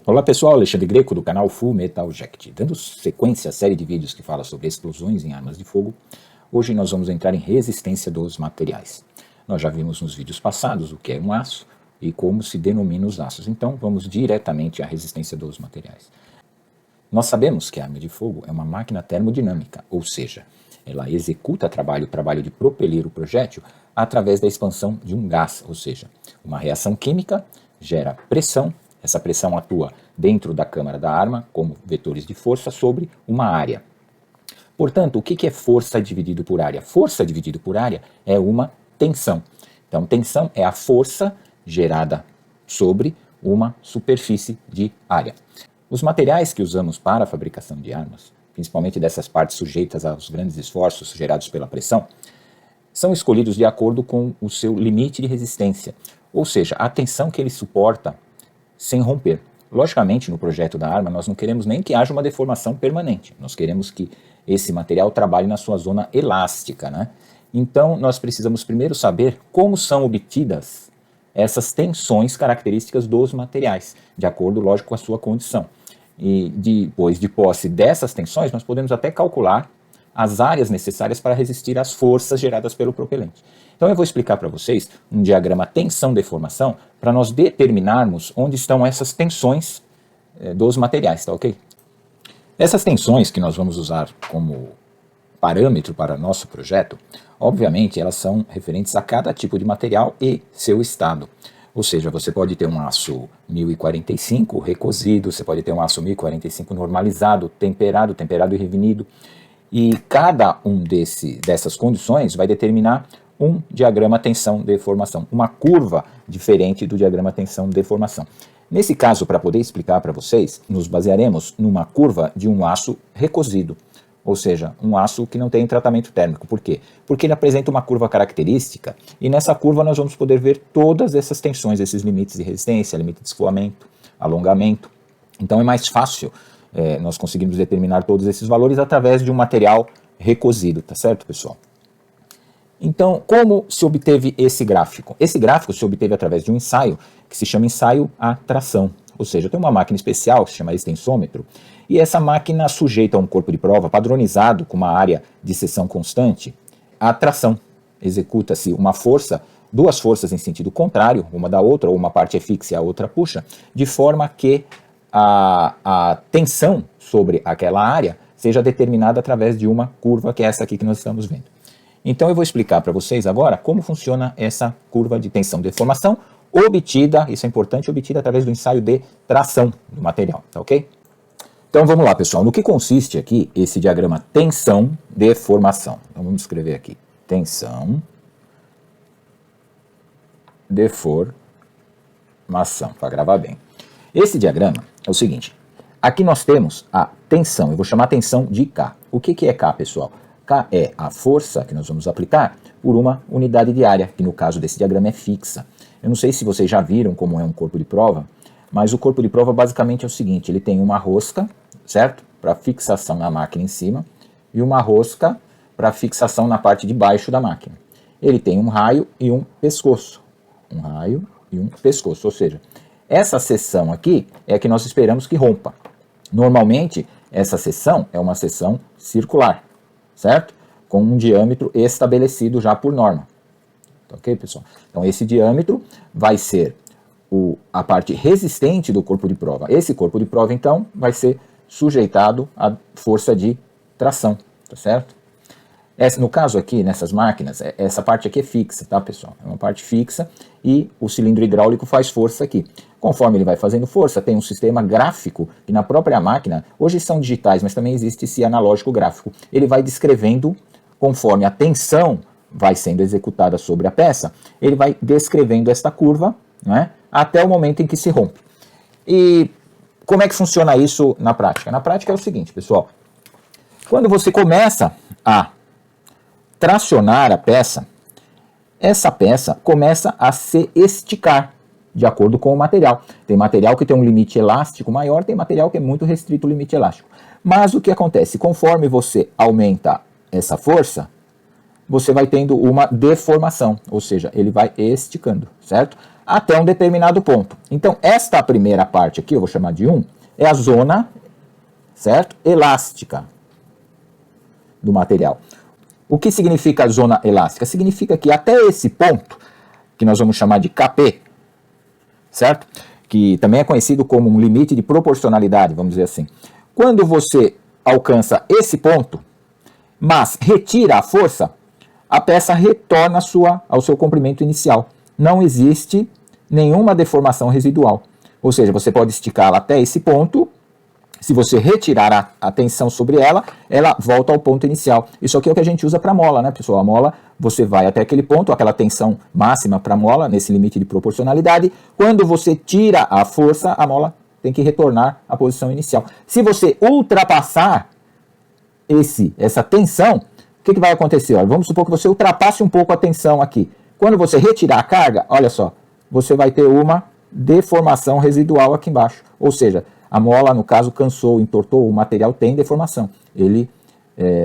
Olá pessoal, Alexandre Greco do canal Full Metal Jacket. Dando sequência à série de vídeos que fala sobre explosões em armas de fogo, hoje nós vamos entrar em resistência dos materiais. Nós já vimos nos vídeos passados o que é um aço e como se denomina os aços, então vamos diretamente à resistência dos materiais. Nós sabemos que a arma de fogo é uma máquina termodinâmica, ou seja, ela executa o trabalho de propelir o projétil através da expansão de um gás, ou seja, uma reação química gera pressão. Essa pressão atua dentro da câmara da arma como vetores de força sobre uma área. Portanto, o que é força dividido por área? Força dividido por área é uma tensão. Então, tensão é a força gerada sobre uma superfície de área. Os materiais que usamos para a fabricação de armas, principalmente dessas partes sujeitas aos grandes esforços gerados pela pressão, são escolhidos de acordo com o seu limite de resistência, ou seja, a tensão que ele suporta sem romper. Logicamente, no projeto da arma, nós não queremos nem que haja uma deformação permanente. Nós queremos que esse material trabalhe na sua zona elástica, né? Então, nós precisamos primeiro saber como são obtidas essas tensões características dos materiais, de acordo, lógico, com a sua condição. E depois de posse dessas tensões, nós podemos até calcular as áreas necessárias para resistir às forças geradas pelo propelente. Então eu vou explicar para vocês um diagrama tensão-deformação para nós determinarmos onde estão essas tensões dos materiais, tá ok? Essas tensões que nós vamos usar como parâmetro para nosso projeto, obviamente elas são referentes a cada tipo de material e seu estado. Ou seja, você pode ter um aço 1045 recozido, você pode ter um aço 1045 normalizado, temperado e revenido. E cada um dessas condições vai determinar um diagrama tensão-deformação, uma curva diferente do diagrama tensão-deformação. Nesse caso, para poder explicar para vocês, nos basearemos numa curva de um aço recozido, ou seja, um aço que não tem tratamento térmico. Por quê? Porque ele apresenta uma curva característica e nessa curva nós vamos poder ver todas essas tensões, esses limites de resistência, limite de escoamento, alongamento. Então é mais fácil nós conseguimos determinar todos esses valores através de um material recozido, tá certo, pessoal? Então, como se obteve esse gráfico? Esse gráfico se obteve através de um ensaio que se chama ensaio à tração. Ou seja, tem uma máquina especial que se chama extensômetro e essa máquina sujeita a um corpo de prova padronizado com uma área de seção constante à tração. Executa-se uma força, duas forças em sentido contrário, uma da outra, ou uma parte é fixa e a outra puxa, de forma que a tensão sobre aquela área seja determinada através de uma curva que é essa aqui que nós estamos vendo. Então eu vou explicar para vocês agora como funciona essa curva de tensão-deformação obtida, isso é importante, obtida através do ensaio de tração do material, tá ok? Então vamos lá, pessoal, no que consiste aqui esse diagrama tensão-deformação? Então vamos escrever aqui, tensão, deformação, para gravar bem. Esse diagrama é o seguinte, aqui nós temos a tensão, eu vou chamar a tensão de K. O que é K, pessoal? K é a força que nós vamos aplicar por uma unidade de área, que no caso desse diagrama é fixa. Eu não sei se vocês já viram como é um corpo de prova, mas o corpo de prova basicamente é o seguinte, ele tem uma rosca, certo? Para fixação na máquina em cima, e uma rosca para fixação na parte de baixo da máquina. Ele tem um raio e um pescoço. Um raio e um pescoço, ou seja, essa seção aqui é a que nós esperamos que rompa. Normalmente, essa seção é uma seção circular, certo? Com um diâmetro estabelecido já por norma. Ok, pessoal? Então, esse diâmetro vai ser a parte resistente do corpo de prova. Esse corpo de prova, então, vai ser sujeitado à força de tração, tá certo? No caso aqui, nessas máquinas, essa parte aqui é fixa, tá, pessoal? É uma parte fixa e o cilindro hidráulico faz força aqui. Conforme ele vai fazendo força, tem um sistema gráfico que na própria máquina, hoje são digitais, mas também existe esse analógico gráfico. Ele vai descrevendo, conforme a tensão vai sendo executada sobre a peça, ele vai descrevendo esta curva, né, até o momento em que se rompe. E como é que funciona isso na prática? Na prática é o seguinte, pessoal. Quando você começa a tracionar a peça, essa peça começa a se esticar de acordo com o material. Tem material que tem um limite elástico maior, tem material que é muito restrito o limite elástico. Mas o que acontece? Conforme você aumenta essa força, você vai tendo uma deformação, ou seja, ele vai esticando, certo? Até um determinado ponto. Então, esta primeira parte aqui, eu vou chamar de 1, é a zona, certo? Elástica do material. O que significa a zona elástica? Significa que até esse ponto, que nós vamos chamar de KP, certo? Que também é conhecido como um limite de proporcionalidade, vamos dizer assim. Quando você alcança esse ponto, mas retira a força, a peça retorna ao seu comprimento inicial. Não existe nenhuma deformação residual. Ou seja, você pode esticá-la até esse ponto. Se você retirar a tensão sobre ela, ela volta ao ponto inicial. Isso aqui é o que a gente usa para a mola, né, pessoal? A mola, você vai até aquele ponto, aquela tensão máxima para a mola, nesse limite de proporcionalidade. Quando você tira a força, a mola tem que retornar à posição inicial. Se você ultrapassar essa tensão, o que vai acontecer? Olha, vamos supor que você ultrapasse um pouco a tensão aqui. Quando você retirar a carga, olha só, você vai ter uma deformação residual aqui embaixo. Ou seja, a mola, no caso, cansou, entortou, o material tem deformação. Ele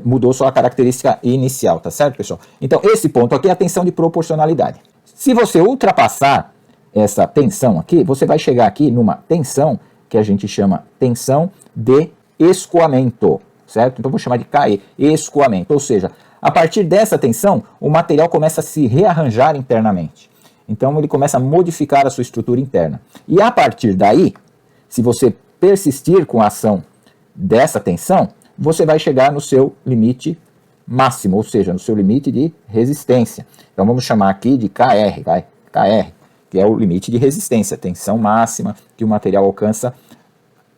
mudou sua característica inicial, tá certo, pessoal? Então, esse ponto aqui é a tensão de proporcionalidade. Se você ultrapassar essa tensão aqui, você vai chegar aqui numa tensão que a gente chama tensão de escoamento, certo? Então, vou chamar de KE, escoamento. Ou seja, a partir dessa tensão, o material começa a se rearranjar internamente. Então, ele começa a modificar a sua estrutura interna. E a partir daí, se você persistir com a ação dessa tensão, você vai chegar no seu limite máximo, ou seja, no seu limite de resistência. Então vamos chamar aqui de KR, KR, que é o limite de resistência, tensão máxima que o material alcança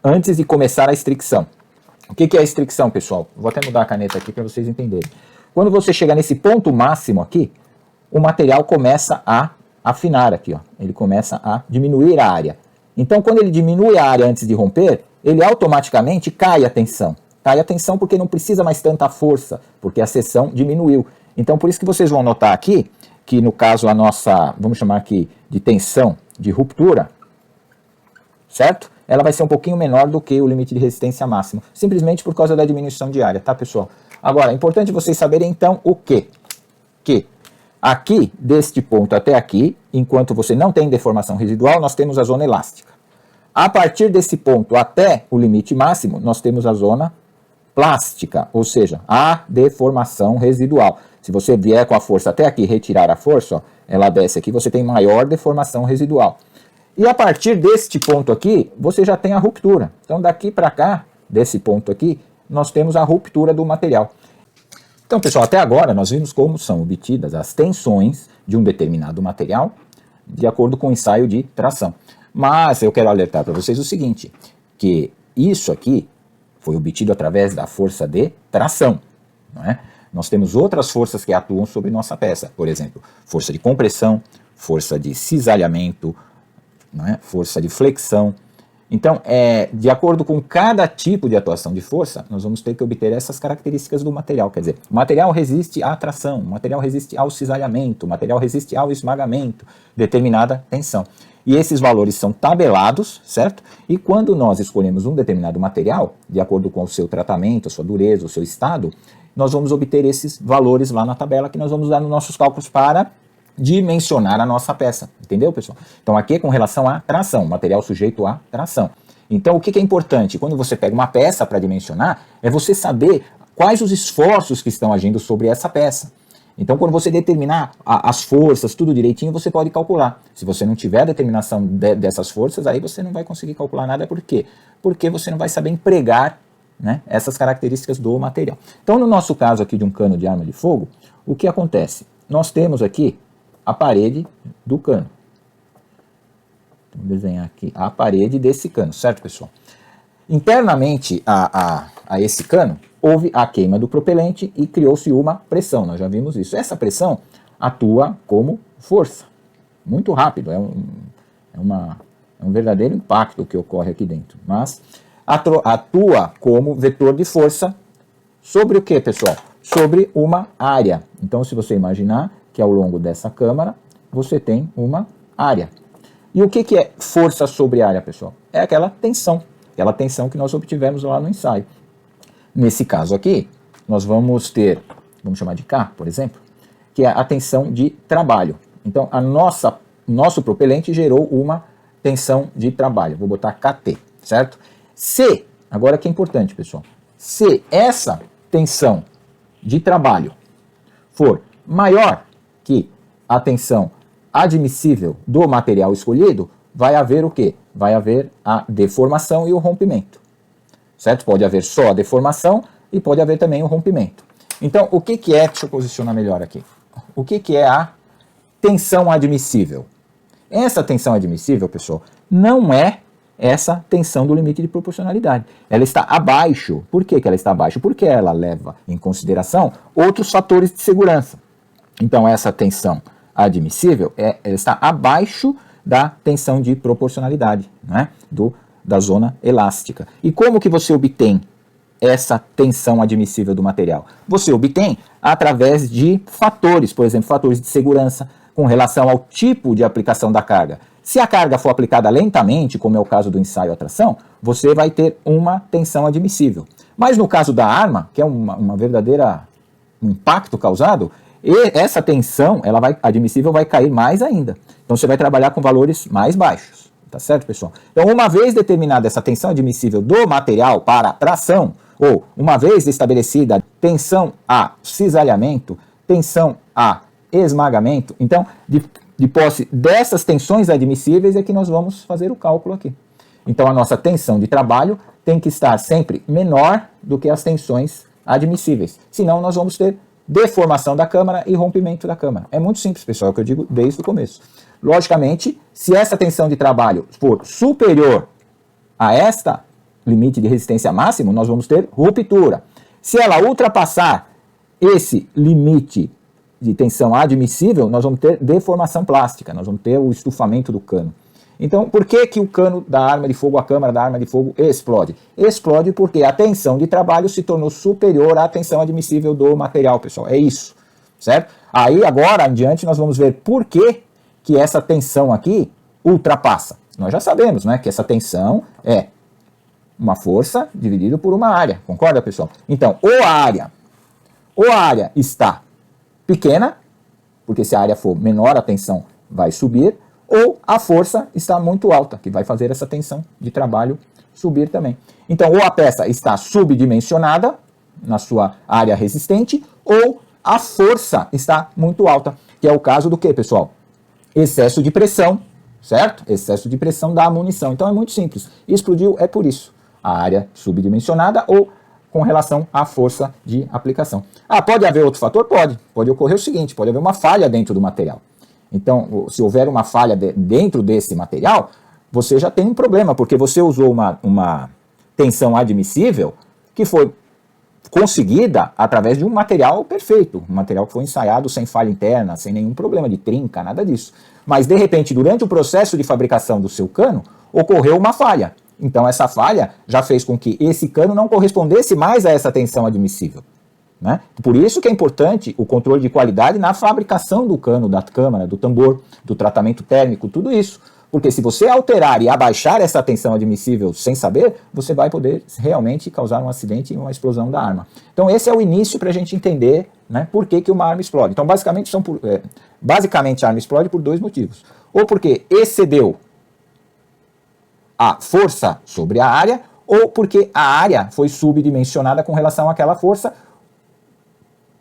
antes de começar a estricção. O que é a estricção, pessoal? Vou até mudar a caneta aqui para vocês entenderem. Quando você chega nesse ponto máximo aqui, o material começa a afinar aqui, ó. Ele começa a diminuir a área. Então, quando ele diminui a área antes de romper, ele automaticamente cai a tensão. Cai a tensão porque não precisa mais tanta força, porque a seção diminuiu. Então, por isso que vocês vão notar aqui, que no caso a nossa, vamos chamar aqui de tensão de ruptura, certo? Ela vai ser um pouquinho menor do que o limite de resistência máximo, simplesmente por causa da diminuição de área, tá, pessoal? Agora, é importante vocês saberem, então, o quê? Que aqui, deste ponto até aqui, enquanto você não tem deformação residual, nós temos a zona elástica. A partir desse ponto até o limite máximo, nós temos a zona plástica, ou seja, a deformação residual. Se você vier com a força até aqui e retirar a força, ó, ela desce aqui, você tem maior deformação residual. E a partir deste ponto aqui, você já tem a ruptura. Então, daqui para cá, desse ponto aqui, nós temos a ruptura do material. Então, pessoal, até agora nós vimos como são obtidas as tensões de um determinado material de acordo com o ensaio de tração. Mas eu quero alertar para vocês o seguinte, que isso aqui foi obtido através da força de tração, não é? Nós temos outras forças que atuam sobre nossa peça, por exemplo, força de compressão, força de cisalhamento, não é? Força de flexão. Então, de acordo com cada tipo de atuação de força, nós vamos ter que obter essas características do material. Quer dizer, o material resiste à tração, o material resiste ao cisalhamento, o material resiste ao esmagamento, determinada tensão. E esses valores são tabelados, certo? E quando nós escolhemos um determinado material, de acordo com o seu tratamento, a sua dureza, o seu estado, nós vamos obter esses valores lá na tabela que nós vamos usar nos nossos cálculos para dimensionar a nossa peça, entendeu, pessoal? Então aqui é com relação à tração, material sujeito à tração. Então o que é importante? Quando você pega uma peça para dimensionar, é você saber quais os esforços que estão agindo sobre essa peça. Então quando você determinar as forças, tudo direitinho, você pode calcular. Se você não tiver a determinação dessas forças, aí você não vai conseguir calcular nada. Por quê? Porque você não vai saber empregar, né, essas características do material. Então no nosso caso aqui de um cano de arma de fogo, o que acontece? Nós temos aqui a parede do cano. Vou desenhar aqui a parede desse cano, certo, pessoal? Internamente a esse cano, houve a queima do propelente e criou-se uma pressão, nós já vimos isso. Essa pressão atua como força, muito rápido, é um verdadeiro impacto que ocorre aqui dentro, mas atua como vetor de força sobre o que, pessoal? Sobre uma área. Então, se você imaginar que ao longo dessa câmara você tem uma área. E o que é força sobre área, pessoal? É aquela tensão que nós obtivemos lá no ensaio. Nesse caso aqui, nós vamos ter, vamos chamar de K, por exemplo, que é a tensão de trabalho. Então, nosso propelente gerou uma tensão de trabalho. Vou botar KT, certo? Se, agora que é importante, pessoal, se essa tensão de trabalho for maior que a tensão admissível do material escolhido, vai haver o quê? Vai haver a deformação e o rompimento, certo? Pode haver só a deformação e pode haver também o rompimento. Então, o que é, deixa eu posicionar melhor aqui, o que é a tensão admissível? Essa tensão admissível, pessoal, não é essa tensão do limite de proporcionalidade. Ela está abaixo. Por que ela está abaixo? Porque ela leva em consideração outros fatores de segurança. Então, essa tensão admissível ela está abaixo da tensão de proporcionalidade, né? Da zona elástica. E como que você obtém essa tensão admissível do material? Você obtém através de fatores, por exemplo, fatores de segurança com relação ao tipo de aplicação da carga. Se a carga for aplicada lentamente, como é o caso do ensaio à tração, você vai ter uma tensão admissível. Mas no caso da arma, que é uma verdadeira impacto causado, essa tensão admissível vai cair mais ainda. Então você vai trabalhar com valores mais baixos. Tá certo, pessoal? Então, uma vez determinada essa tensão admissível do material para tração, ou uma vez estabelecida a tensão a cisalhamento, tensão a esmagamento, então, de posse dessas tensões admissíveis é que nós vamos fazer o cálculo aqui. Então, a nossa tensão de trabalho tem que estar sempre menor do que as tensões admissíveis. Senão, nós vamos ter deformação da câmara e rompimento da câmara. É muito simples, pessoal, é o que eu digo desde o começo. Logicamente, se essa tensão de trabalho for superior a esta limite de resistência máximo, nós vamos ter ruptura. Se ela ultrapassar esse limite de tensão admissível, nós vamos ter deformação plástica, nós vamos ter o estufamento do cano. Então, por que o cano da arma de fogo, a câmara da arma de fogo explode? Explode porque a tensão de trabalho se tornou superior à tensão admissível do material, pessoal. É isso, certo? Aí, agora, em diante, nós vamos ver por que essa tensão aqui ultrapassa. Nós já sabemos, né, que essa tensão é uma força dividida por uma área. Concorda, pessoal? Então, ou a área está pequena, porque se a área for menor, a tensão vai subir, ou a força está muito alta, que vai fazer essa tensão de trabalho subir também. Então, ou a peça está subdimensionada na sua área resistente, ou a força está muito alta, que é o caso do que, pessoal? Excesso de pressão, certo? Excesso de pressão da munição. Então, é muito simples. Explodiu é por isso. A área subdimensionada ou com relação à força de aplicação. Ah, pode haver outro fator? Pode. Pode ocorrer o seguinte, pode haver uma falha dentro do material. Então, se houver uma falha dentro desse material, você já tem um problema, porque você usou uma tensão admissível que foi conseguida através de um material perfeito, um material que foi ensaiado sem falha interna, sem nenhum problema de trinca, nada disso. Mas, de repente, durante o processo de fabricação do seu cano, ocorreu uma falha. Então, essa falha já fez com que esse cano não correspondesse mais a essa tensão admissível, né? Por isso que é importante o controle de qualidade na fabricação do cano, da câmara, do tambor, do tratamento térmico, tudo isso. Porque se você alterar e abaixar essa tensão admissível sem saber, você vai poder realmente causar um acidente e uma explosão da arma. Então esse é o início para a gente entender, né, por que uma arma explode. Então basicamente a arma explode por dois motivos. Ou porque excedeu a força sobre a área, ou porque a área foi subdimensionada com relação àquela força,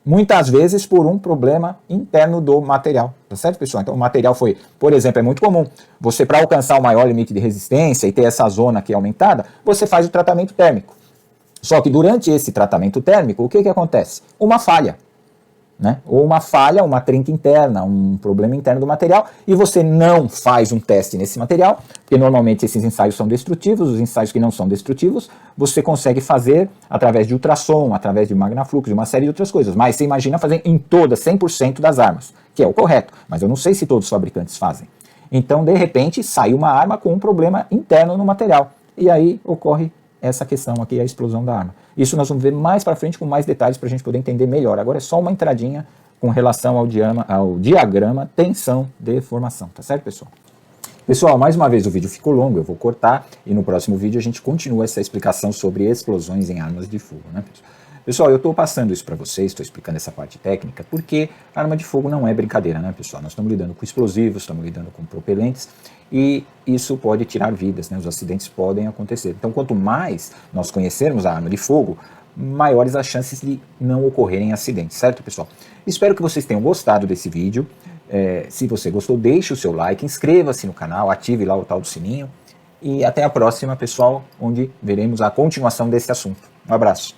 muitas vezes por um problema interno do material, tá certo, pessoal? Então o material foi, por exemplo, é muito comum, você para alcançar o maior limite de resistência e ter essa zona aqui aumentada, você faz o tratamento térmico. Só que durante esse tratamento térmico, o que acontece? Uma falha, né? Ou uma falha, uma trinca interna, um problema interno do material, e você não faz um teste nesse material, porque normalmente esses ensaios são destrutivos, os ensaios que não são destrutivos, você consegue fazer através de ultrassom, através de magnafluxo, de uma série de outras coisas, mas você imagina fazer em todas, 100% das armas, que é o correto, mas eu não sei se todos os fabricantes fazem. Então, de repente, sai uma arma com um problema interno no material, e aí ocorre essa questão aqui, a explosão da arma. Isso nós vamos ver mais para frente com mais detalhes para a gente poder entender melhor. Agora é só uma entradinha com relação ao diagrama tensão-deformação, tá certo, pessoal? Pessoal, mais uma vez o vídeo ficou longo, eu vou cortar e no próximo vídeo a gente continua essa explicação sobre explosões em armas de fogo, né, pessoal? Pessoal, eu estou passando isso para vocês, estou explicando essa parte técnica, porque a arma de fogo não é brincadeira, né, pessoal? Nós estamos lidando com explosivos, estamos lidando com propelentes, e isso pode tirar vidas, né? Os acidentes podem acontecer. Então, quanto mais nós conhecermos a arma de fogo, maiores as chances de não ocorrerem acidentes, certo, pessoal? Espero que vocês tenham gostado desse vídeo. Se você gostou, deixe o seu like, inscreva-se no canal, ative lá o tal do sininho. E até a próxima, pessoal, onde veremos a continuação desse assunto. Um abraço.